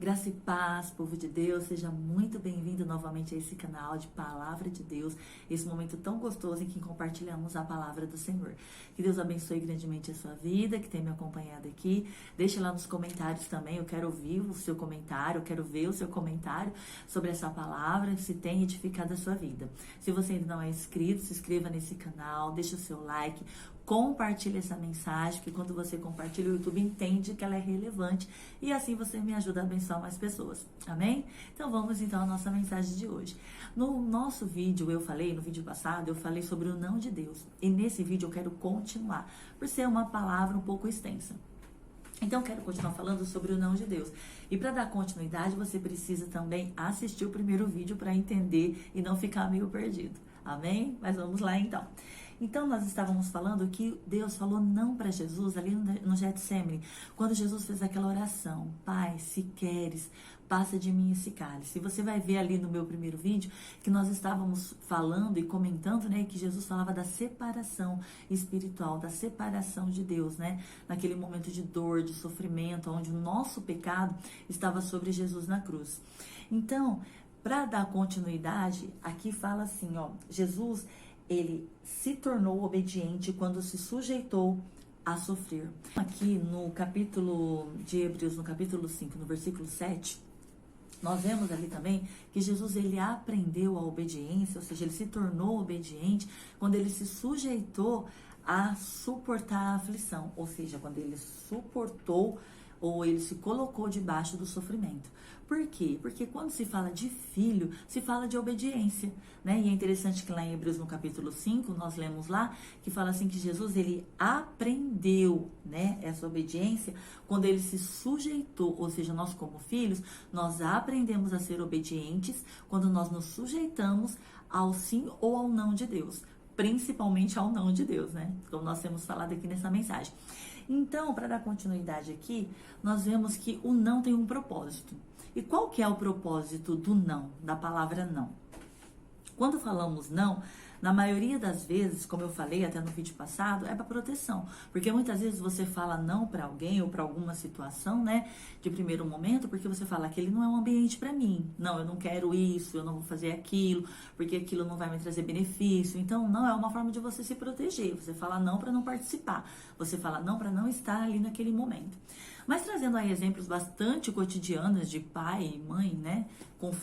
Graça e paz, povo de Deus, seja muito bem-vindo novamente a esse canal de Palavra de Deus, esse momento tão gostoso em que compartilhamos a Palavra do Senhor. Que Deus abençoe grandemente a sua vida, que tem me acompanhado aqui. Deixa lá nos comentários também, eu quero ouvir o seu comentário, eu quero ver o seu comentário sobre essa palavra, se tem edificado a sua vida. Se você ainda não é inscrito, se inscreva nesse canal, deixa o seu like, compartilhe essa mensagem, que quando você compartilha, o YouTube entende que ela é relevante e assim você me ajuda a abençoar mais pessoas, amém? Então vamos então à nossa mensagem de hoje. No nosso vídeo, no vídeo passado, eu falei sobre o não de Deus, e nesse vídeo eu quero continuar, por ser uma palavra um pouco extensa. Então, eu quero continuar falando sobre o não de Deus. E para dar continuidade, você precisa também assistir o primeiro vídeo para entender e não ficar meio perdido. Amém? Mas vamos lá então. Então, nós estávamos falando que Deus falou não para Jesus ali no Getsemane, quando Jesus fez aquela oração: Pai, se queres, passa de mim esse cálice. E você vai ver ali no meu primeiro vídeo que nós estávamos falando e comentando, né, que Jesus falava da separação espiritual, da separação de Deus, né, naquele momento de dor, de sofrimento, onde o nosso pecado estava sobre Jesus na cruz. Então, para dar continuidade, aqui fala assim, ó, Jesus, ele se tornou obediente quando se sujeitou a sofrer. Aqui no capítulo de Hebreus, no capítulo 5, no versículo 7, nós vemos ali também que Jesus, ele aprendeu a obediência, ou seja, ele se tornou obediente quando ele se sujeitou a suportar a aflição, ou seja, quando ele suportou ou ele se colocou debaixo do sofrimento. Por quê? Porque quando se fala de filho, se fala de obediência, né? E é interessante que lá em Hebreus, no capítulo 5, nós lemos lá, que fala assim que Jesus, ele aprendeu, né, essa obediência quando ele se sujeitou, ou seja, nós como filhos, nós aprendemos a ser obedientes quando nós nos sujeitamos ao sim ou ao não de Deus, principalmente ao não de Deus, né? Como nós temos falado aqui nessa mensagem. Então, para dar continuidade aqui, nós vemos que o não tem um propósito. E qual que é o propósito do não, da palavra não? Quando falamos não, na maioria das vezes, como eu falei até no vídeo passado, é para proteção. Porque muitas vezes você fala não para alguém ou para alguma situação, né, de primeiro momento, porque você fala que ele não é um ambiente para mim. Não, eu não quero isso, eu não vou fazer aquilo, porque aquilo não vai me trazer benefício. Então, não é uma forma de você se proteger. Você fala não para não participar. Você fala não para não estar ali naquele momento. Mas trazendo aí exemplos bastante cotidianos de pai e mãe, né?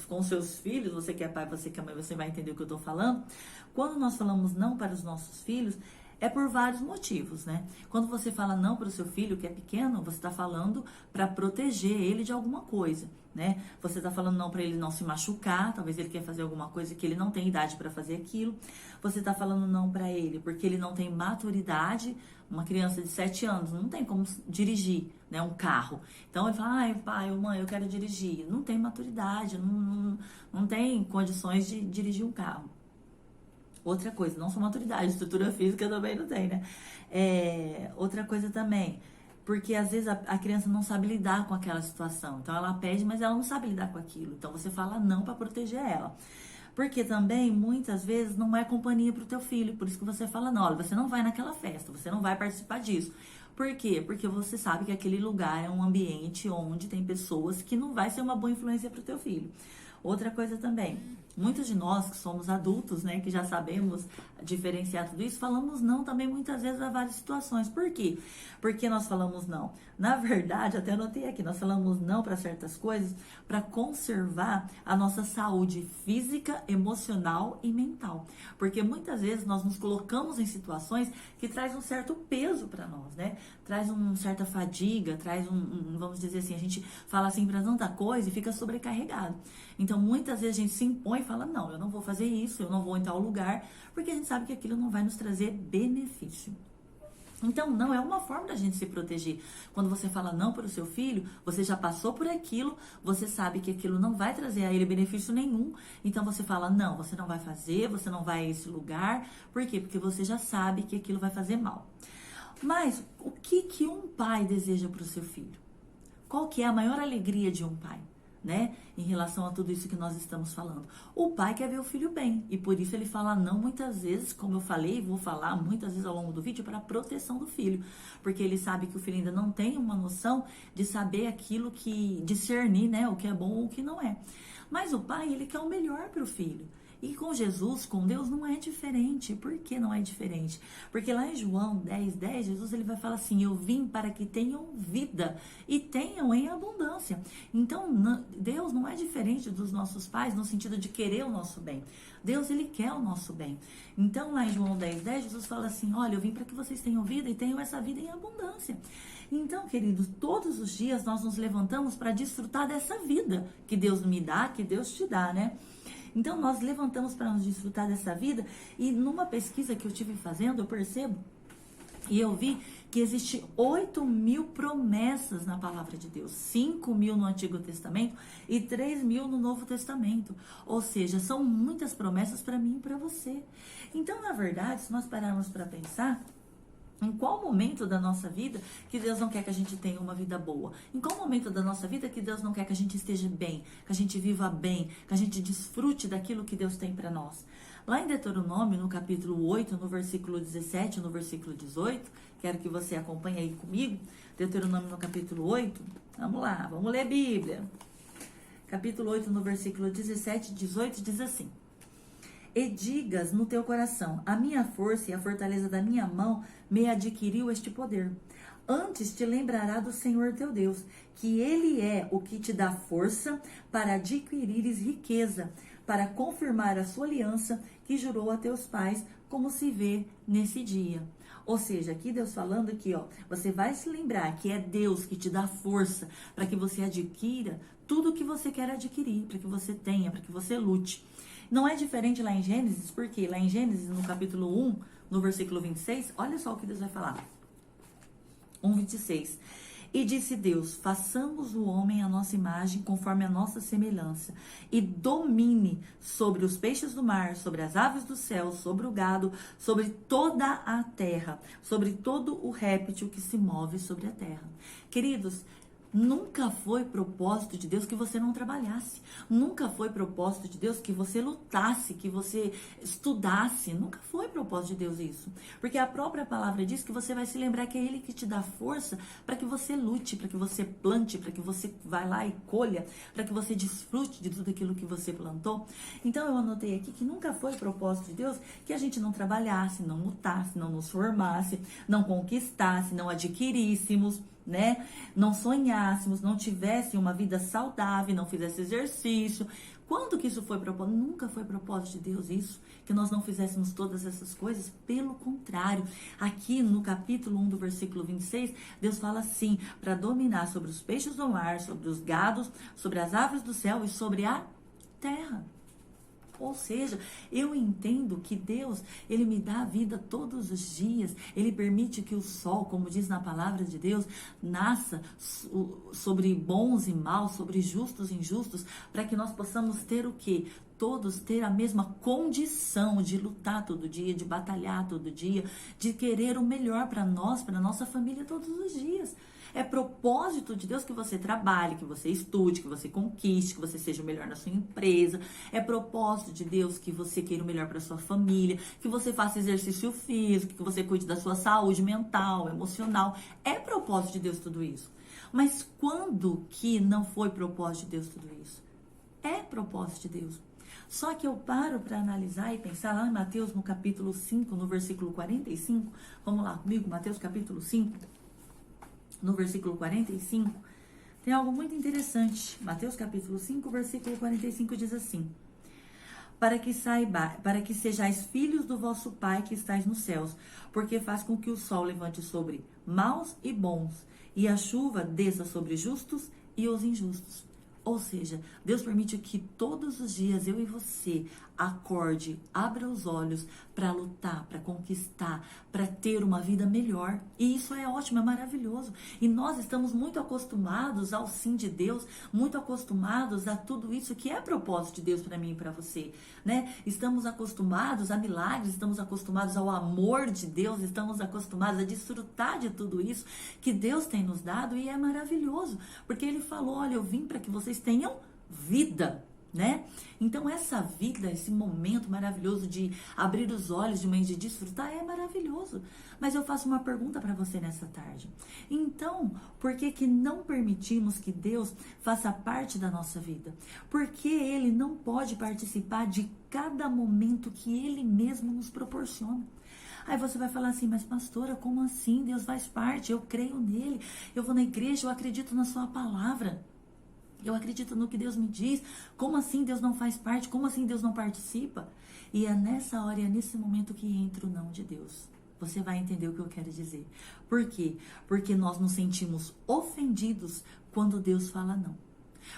Com seus filhos, você que é pai, você que é mãe, você vai entender o que eu tô falando. Quando nós falamos não para os nossos filhos, é por vários motivos, né? Quando você fala não para o seu filho que é pequeno, você está falando para proteger ele de alguma coisa, né? Você está falando não para ele não se machucar, talvez ele quer fazer alguma coisa que ele não tem idade para fazer aquilo. Você está falando não para ele porque ele não tem maturidade. Uma criança de 7 anos não tem como dirigir, né, um carro. Então ele fala, ai pai ou mãe, eu quero dirigir. Não tem maturidade, não tem condições de dirigir um carro. Outra coisa, não só maturidade, estrutura física também não tem, né? Outra coisa também, porque às vezes a criança não sabe lidar com aquela situação. Então ela pede, mas ela não sabe lidar com aquilo. Então você fala não para proteger ela. Porque também, muitas vezes, não é companhia para o teu filho. Por isso que você fala, não, olha, você não vai naquela festa, você não vai participar disso. Por quê? Porque você sabe que aquele lugar é um ambiente onde tem pessoas que não vai ser uma boa influência para o teu filho. Outra coisa também, muitos de nós que somos adultos, né, que já sabemos diferenciar tudo isso, falamos não também muitas vezes a várias situações. Por quê? Porque nós falamos não. Na verdade, até anotei aqui, nós falamos não para certas coisas para conservar a nossa saúde física, emocional e mental. Porque muitas vezes nós nos colocamos em situações que traz um certo peso para nós, né? Traz uma certa fadiga, traz vamos dizer assim, a gente fala assim para tanta coisa e fica sobrecarregado. Então, muitas vezes a gente se impõe e fala, não, eu não vou fazer isso, eu não vou em tal lugar, porque a gente sabe que aquilo não vai nos trazer benefício. Então, não é uma forma da gente se proteger. Quando você fala não para o seu filho, você já passou por aquilo, você sabe que aquilo não vai trazer a ele benefício nenhum. Então, você fala, não, você não vai fazer, você não vai a esse lugar. Por quê? Porque você já sabe que aquilo vai fazer mal. Mas, o que um pai deseja para o seu filho? Qual que é a maior alegria de um pai? né? Em relação a tudo isso que nós estamos falando. O pai quer ver o filho bem, e por isso ele fala não muitas vezes, como eu falei, vou falar muitas vezes ao longo do vídeo, para a proteção do filho, porque ele sabe que o filho ainda não tem uma noção de saber aquilo que, discernir, né? O que é bom ou o que não é. Mas o pai, ele quer o melhor para o filho. E com Jesus, com Deus, não é diferente. Por que não é diferente? Porque lá em João 10:10, Jesus ele vai falar assim: eu vim para que tenham vida e tenham em abundância. Então, Deus não é diferente dos nossos pais no sentido de querer o nosso bem. Deus, ele quer o nosso bem. Então, lá em João 10:10, Jesus fala assim: olha, eu vim para que vocês tenham vida e tenham essa vida em abundância. Então, queridos, todos os dias nós nos levantamos para desfrutar dessa vida que Deus me dá, que Deus te dá, né? Então, nós levantamos para nos desfrutar dessa vida, e numa pesquisa que eu tive fazendo, eu percebo, e eu vi que existe 8.000 promessas na palavra de Deus, 5.000 no Antigo Testamento e 3.000 no Novo Testamento. Ou seja, são muitas promessas para mim e para você. Então, na verdade, se nós pararmos para pensar, em qual momento da nossa vida que Deus não quer que a gente tenha uma vida boa? Em qual momento da nossa vida que Deus não quer que a gente esteja bem, que a gente viva bem, que a gente desfrute daquilo que Deus tem para nós? Lá em Deuteronômio, no capítulo 8, no versículo 17, no versículo 18, quero que você acompanhe aí comigo. Deuteronômio no capítulo 8, vamos lá, vamos ler a Bíblia. Capítulo 8, no versículo 17 e 18, diz assim: e digas no teu coração: a minha força e a fortaleza da minha mão me adquiriu este poder. Antes te lembrará do Senhor teu Deus, que Ele é o que te dá força para adquirires riqueza, para confirmar a sua aliança que jurou a teus pais, como se vê nesse dia. Ou seja, aqui Deus falando aqui, ó, você vai se lembrar que é Deus que te dá força para que você adquira tudo o que você quer adquirir, para que você tenha, para que você lute. Não é diferente lá em Gênesis, porque lá em Gênesis, no capítulo 1, no versículo 26, olha só o que Deus vai falar. 1:26. E disse Deus: façamos o homem à nossa imagem, conforme a nossa semelhança, e domine sobre os peixes do mar, sobre as aves do céu, sobre o gado, sobre toda a terra, sobre todo o réptil que se move sobre a terra. Queridos, nunca foi propósito de Deus que você não trabalhasse. Nunca foi propósito de Deus que você lutasse, que você estudasse. Nunca foi propósito de Deus isso. Porque a própria palavra diz que você vai se lembrar que é Ele que te dá força para que você lute, para que você plante, para que você vá lá e colha, para que você desfrute de tudo aquilo que você plantou. Então eu anotei aqui que nunca foi propósito de Deus que a gente não trabalhasse, não lutasse, não nos formasse, não conquistasse, não adquiríssemos, né? Não sonhássemos, não tivesse uma vida saudável, não fizesse exercício. Quando que isso foi propósito? Nunca foi propósito de Deus isso, que nós não fizéssemos todas essas coisas. Pelo contrário, aqui no capítulo 1 do versículo 26, Deus fala assim: para dominar sobre os peixes do mar, sobre os gados, sobre as aves do céu e sobre a terra. Ou seja, eu entendo que Deus, Ele me dá a vida todos os dias. Ele permite que o sol, como diz na palavra de Deus, nasça sobre bons e maus, sobre justos e injustos, para que nós possamos ter o quê? Todos ter a mesma condição de lutar todo dia, de batalhar todo dia, de querer o melhor para nós, para nossa família todos os dias. É propósito de Deus que você trabalhe, que você estude, que você conquiste, que você seja o melhor na sua empresa. É propósito de Deus que você queira o melhor para sua família, que você faça exercício físico, que você cuide da sua saúde mental, emocional. É propósito de Deus tudo isso. Mas quando que não foi propósito de Deus tudo isso? É propósito de Deus. Só que eu paro para analisar e pensar lá em Mateus, no capítulo 5, no versículo 45. Vamos lá comigo, Mateus capítulo 5. No versículo 45, tem algo muito interessante. Mateus capítulo 5, versículo 45 diz assim: para que sejais filhos do vosso Pai que estais nos céus, porque faz com que o sol levante sobre maus e bons, e a chuva desça sobre justos e os injustos. Ou seja, Deus permite que todos os dias eu e você acorde, abra os olhos para lutar, para conquistar, para ter uma vida melhor. E isso é ótimo, é maravilhoso. E nós estamos muito acostumados ao sim de Deus, muito acostumados a tudo isso que é propósito de Deus para mim e para você, né? Estamos acostumados a milagres, estamos acostumados ao amor de Deus, estamos acostumados a desfrutar de tudo isso que Deus tem nos dado, e é maravilhoso, porque Ele falou: olha, eu vim para que vocês vocês tenham vida, né? Então essa vida, esse momento maravilhoso de abrir os olhos de manhã, de desfrutar, é maravilhoso. Mas eu faço uma pergunta para você nessa tarde. Então, por que que não permitimos que Deus faça parte da nossa vida? Porque Ele não pode participar de cada momento que Ele mesmo nos proporciona. Aí você vai falar assim, mas pastora, como assim? Deus faz parte, eu creio nele, eu vou na igreja, eu acredito na sua palavra. Eu acredito no que Deus me diz. Como assim Deus não faz parte? Como assim Deus não participa? E é nessa hora, é nesse momento que entra o não de Deus. Você vai entender o que eu quero dizer. Por quê? Porque nós nos sentimos ofendidos quando Deus fala não.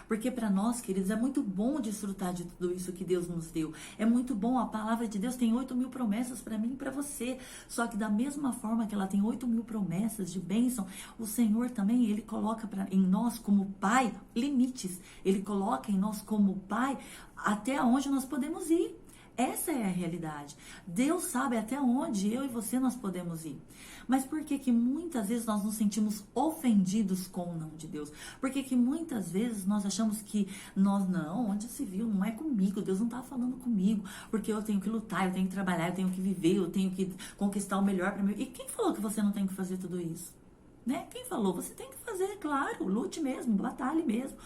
Porque para nós, queridos, é muito bom desfrutar de tudo isso que Deus nos deu. É muito bom, a palavra de Deus tem 8.000 promessas para mim e para você. Só que da mesma forma que ela tem 8.000 promessas de bênção, o Senhor também, Ele coloca em nós como Pai limites. Ele coloca em nós como Pai até onde nós podemos ir. Essa é a realidade. Deus sabe até onde eu e você nós podemos ir. Mas por que que muitas vezes nós nos sentimos ofendidos com o não de Deus? Por que que muitas vezes nós achamos que nós, não, onde se viu, não é comigo, Deus não está falando comigo, porque eu tenho que lutar, eu tenho que trabalhar, eu tenho que viver, eu tenho que conquistar o melhor para mim. E quem falou que você não tem que fazer tudo isso? Né? Quem falou? Você tem que fazer, claro, lute mesmo, batalhe mesmo.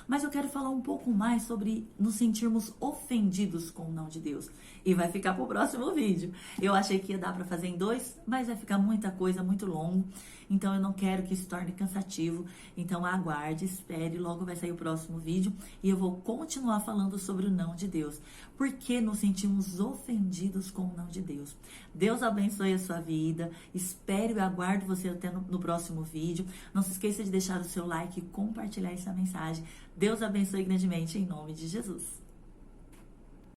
Mas eu quero falar um pouco mais sobre nos sentirmos ofendidos com o não de Deus. E vai ficar pro próximo vídeo. Eu achei que ia dar para fazer em 2, mas vai ficar muita coisa, muito longo. Então eu não quero que isso torne cansativo. Então aguarde, espere, logo vai sair o próximo vídeo. E eu vou continuar falando sobre o não de Deus. Por que nos sentimos ofendidos com o não de Deus? Deus abençoe a sua vida. Espero e aguardo você até no próximo vídeo. Não se esqueça de deixar o seu like e compartilhar essa mensagem. Deus abençoe grandemente em nome de Jesus.